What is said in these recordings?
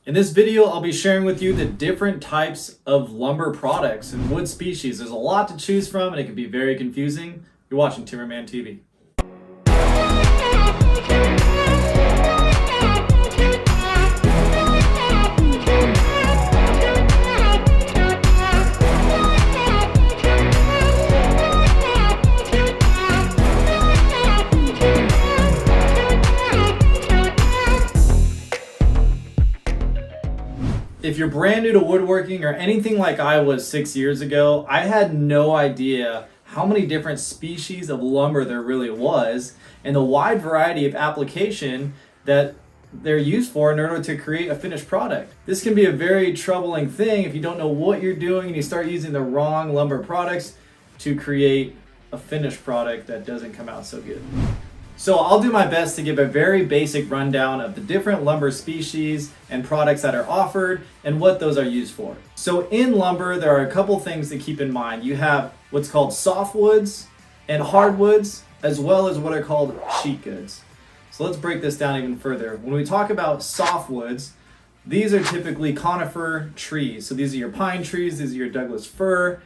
In this video, I'll be sharing with you the different types of lumber products and wood species. There's a lot to choose from and it can be very confusing. You're watching TMBRMAN TV. If you're brand new to woodworking or anything like I was 6 years ago, I had no idea how many different species of lumber there really was and the wide variety of application that they're used for in order to create a finished product. This can be a very troubling thing if you don't know what you're doing and you start using the wrong lumber products to create a finished product that doesn't come out so good. So I'll do my best to give a very basic rundown of the different lumber species and products that are offered and what those are used for. So in lumber, there are a couple things to keep in mind. You have what's called softwoods and hardwoods, as well as what are called sheet goods. So let's break this down even further. When we talk about softwoods, these are typically conifer trees. So these are your pine trees, these are your Douglas fir,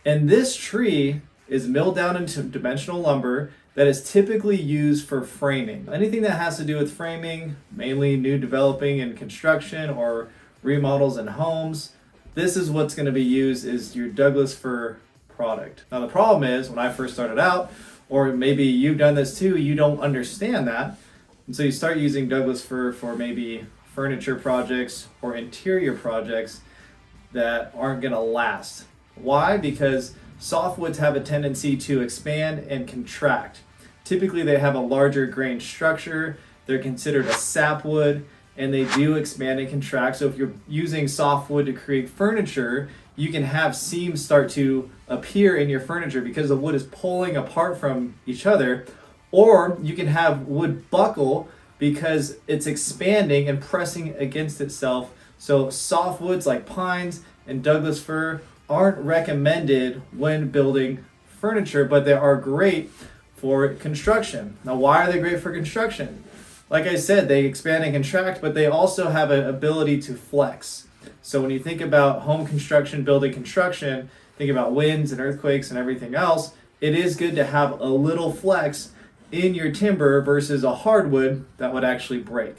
and this tree is milled down into dimensional lumber that is typically used for framing. Anything that has to do with framing, mainly new developing and construction or remodels and homes, this is what's going to be used is your Douglas fir product. Now the problem is when I first started out, or maybe you've done this too, you don't understand that. And so you start using Douglas fir for maybe furniture projects or interior projects that aren't going to last. Why? Because softwoods have a tendency to expand and contract. Typically they have a larger grain structure, they're considered a sapwood, and they do expand and contract. So if you're using softwood to create furniture, you can have seams start to appear in your furniture because the wood is pulling apart from each other. Or you can have wood buckle because it's expanding and pressing against itself. So softwoods like pines and Douglas fir aren't recommended when building furniture, but they are great for construction. Now, why are they great for construction? Like I said, they expand and contract, but they also have an ability to flex. So when you think about home construction, building construction, think about winds and earthquakes and everything else, it is good to have a little flex in your timber versus a hardwood that would actually break.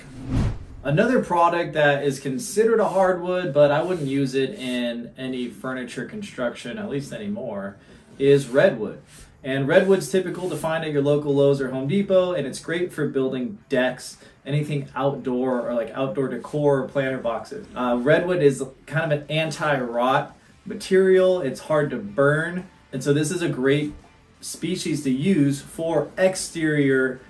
Another product that is considered a hardwood, but I wouldn't use it in any furniture construction, at least anymore, is redwood. And redwood's typical to find at your local Lowe's or Home Depot, and it's great for building decks, anything outdoor or like outdoor decor or planter boxes. Redwood is kind of an anti-rot material. It's hard to burn, and so this is a great species to use for exterior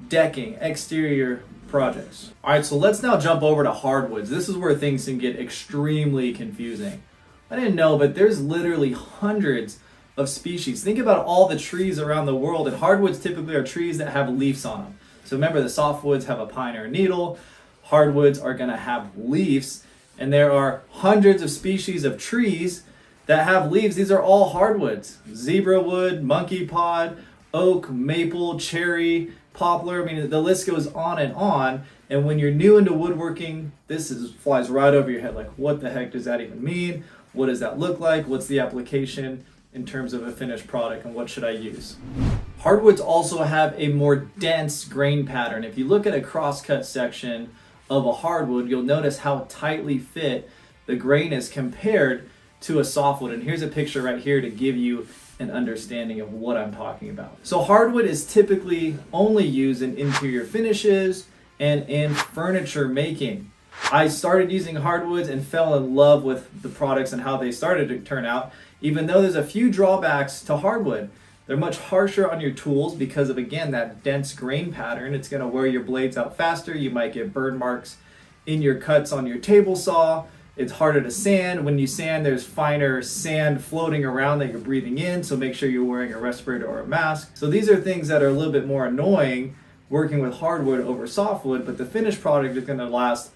decking, exterior projects. All right, so let's now jump over to hardwoods. This is where things can get extremely confusing. I didn't know, but there's literally hundreds of species. Think about all the trees around the world, and hardwoods typically are trees that have leaves on them. So remember, the softwoods have a pine or a needle. Hardwoods are going to have leaves, and there are hundreds of species of trees that have leaves. These are all hardwoods. Zebra wood, monkey pod, oak, maple, cherry, poplar. I mean, the list goes on. And when you're new into woodworking, flies right over your head. Like, what the heck does that even mean? What does that look like? What's the application in terms of a finished product, and what should I use? Hardwoods also have a more dense grain pattern. If you look at a crosscut section of a hardwood, you'll notice how tightly fit the grain is compared to a softwood. And here's a picture right here to give you an understanding of what I'm talking about. So hardwood is typically only used in interior finishes and in furniture making. I started using hardwoods and fell in love with the products and how they started to turn out, even though there's a few drawbacks to hardwood. They're much harsher on your tools because of, again, that dense grain pattern. It's going to wear your blades out faster. You might get burn marks in your cuts on your table saw. It's harder to sand. When you sand, there's finer sand floating around that you're breathing in, so make sure you're wearing a respirator or a mask. So these are things that are a little bit more annoying working with hardwood over softwood, but the finished product is going to last,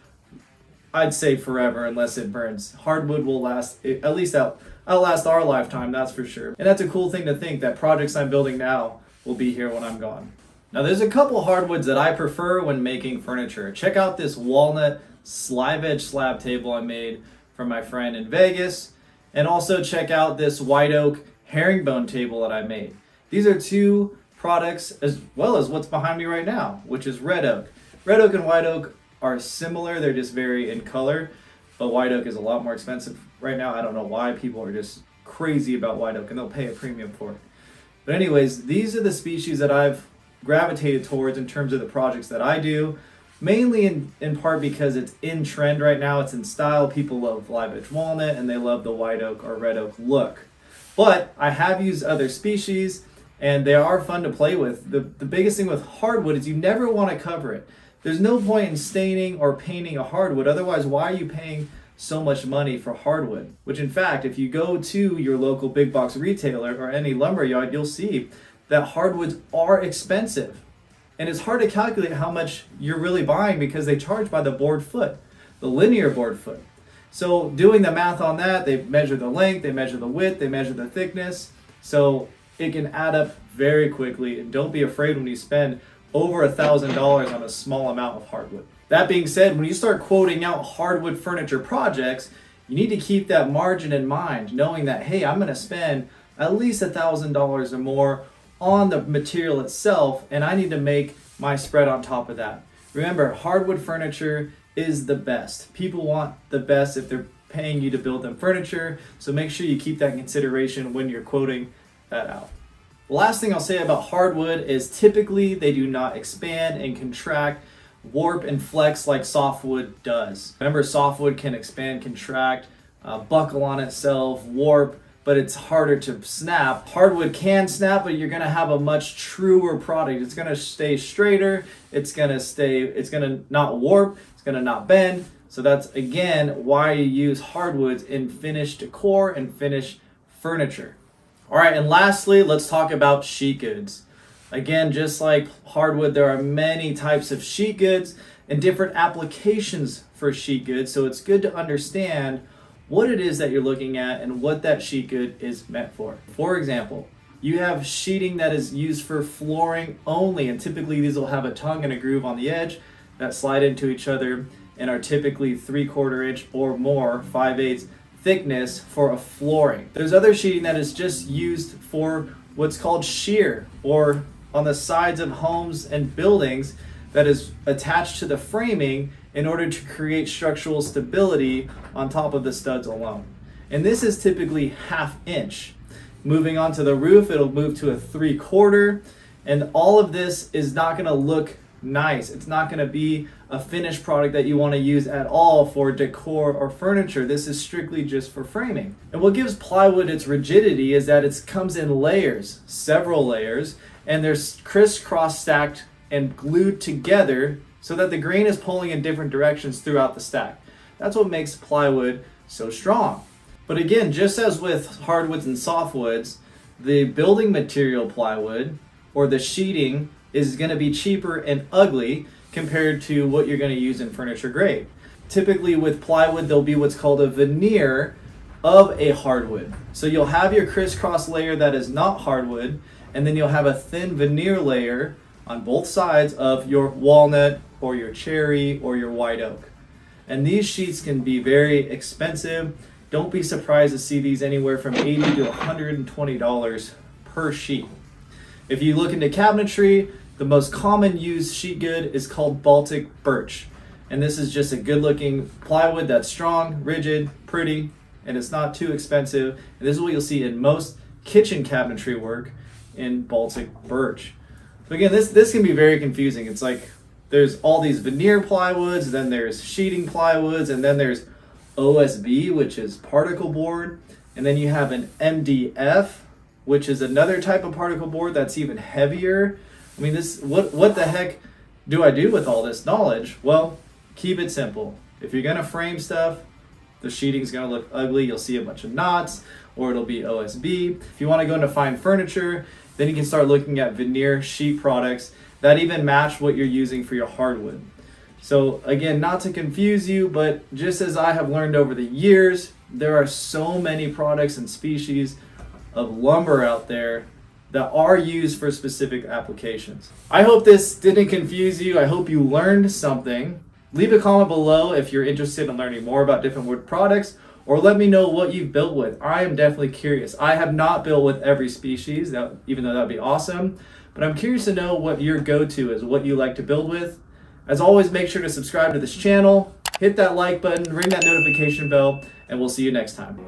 I'd say, forever unless it burns. Hardwood will last, at least outlast our lifetime, that's for sure. And that's a cool thing to think that projects I'm building now will be here when I'm gone. Now there's a couple hardwoods that I prefer when making furniture. Check out this walnut slide edge slab table I made for my friend in Vegas. And also check out this white oak herringbone table that I made. These are two products as well as what's behind me right now, which is red oak. Red oak and white oak are similar, they're just vary in color, but white oak is a lot more expensive right now. I don't know why people are just crazy about white oak and they'll pay a premium for it. But anyways, these are the species that I've gravitated towards in terms of the projects that I do, mainly in part because it's in trend right now, it's in style. People love live edge walnut and they love the white oak or red oak look. But I have used other species and they are fun to play with. The biggest thing with hardwood is you never want to cover it. There's no point in staining or painting a hardwood, otherwise why are you paying so much money for hardwood? Which in fact, if you go to your local big box retailer or any lumber yard, you'll see that hardwoods are expensive. And it's hard to calculate how much you're really buying because they charge by the board foot, the linear board foot. So doing the math on that, they measure the length, they measure the width, they measure the thickness. So it can add up very quickly, and don't be afraid when you spend over $1,000 on a small amount of hardwood. That being said, when you start quoting out hardwood furniture projects, you need to keep that margin in mind, knowing that, hey, I'm gonna spend at least $1,000 or more on the material itself, and I need to make my spread on top of that. Remember, hardwood furniture is the best. People want the best if they're paying you to build them furniture, so make sure you keep that in consideration when you're quoting that out. The last thing I'll say about hardwood is typically they do not expand and contract, warp and flex like softwood does. Remember, softwood can expand, contract, buckle on itself, warp, but it's harder to snap. Hardwood can snap, but you're gonna have a much truer product. It's gonna stay straighter, it's gonna not warp, it's gonna not bend. So that's again why you use hardwoods in finished decor and finished furniture. All right, and lastly, let's talk about sheet goods. Again, just like hardwood, there are many types of sheet goods and different applications for sheet goods. So it's good to understand what it is that you're looking at and what that sheet good is meant for. For example, you have sheeting that is used for flooring only, and typically these will have a tongue and a groove on the edge that slide into each other and are typically 3/4 inch or more, 5/8 thickness for a flooring. There's other sheeting that is just used for what's called shear, or on the sides of homes and buildings that is attached to the framing in order to create structural stability on top of the studs alone. And this is typically 1/2 inch. Moving onto the roof, it'll move to a 3/4, and all of this is not gonna look nice. It's not gonna be a finished product that you wanna use at all for decor or furniture. This is strictly just for framing. And what gives plywood its rigidity is that it comes in layers, several layers, and they're crisscross stacked and glued together so that the grain is pulling in different directions throughout the stack. That's what makes plywood so strong. But again, just as with hardwoods and softwoods, the building material plywood or the sheeting is going to be cheaper and ugly compared to what you're going to use in furniture grade. Typically with plywood, there'll be what's called a veneer of a hardwood. So you'll have your crisscross layer that is not hardwood, and then you'll have a thin veneer layer on both sides of your walnut or your cherry or your white oak. And these sheets can be very expensive. Don't be surprised to see these anywhere from $80 to $120 per sheet. If you look into cabinetry, the most common used sheet good is called Baltic birch. And this is just a good looking plywood that's strong, rigid, pretty, and it's not too expensive. And this is what you'll see in most kitchen cabinetry work in Baltic birch. But again, this can be very confusing. It's like there's all these veneer plywoods, then there's sheeting plywoods, and then there's OSB, which is particle board, and then you have an MDF, which is another type of particle board that's even heavier. I mean, what the heck do I do with all this knowledge? Well, keep it simple. If you're gonna frame stuff, the sheeting's gonna look ugly. You'll see a bunch of knots, or it'll be OSB. If you wanna go into fine furniture, then you can start looking at veneer sheet products that even match what you're using for your hardwood. So again, not to confuse you, but just as I have learned over the years, there are so many products and species of lumber out there that are used for specific applications. I hope this didn't confuse you. I hope you learned something. Leave a comment below if you're interested in learning more about different wood products, or let me know what you've built with. I am definitely curious. I have not built with every species, even though that'd be awesome, but I'm curious to know what your go-to is, what you like to build with. As always, make sure to subscribe to this channel, hit that like button, ring that notification bell, and we'll see you next time.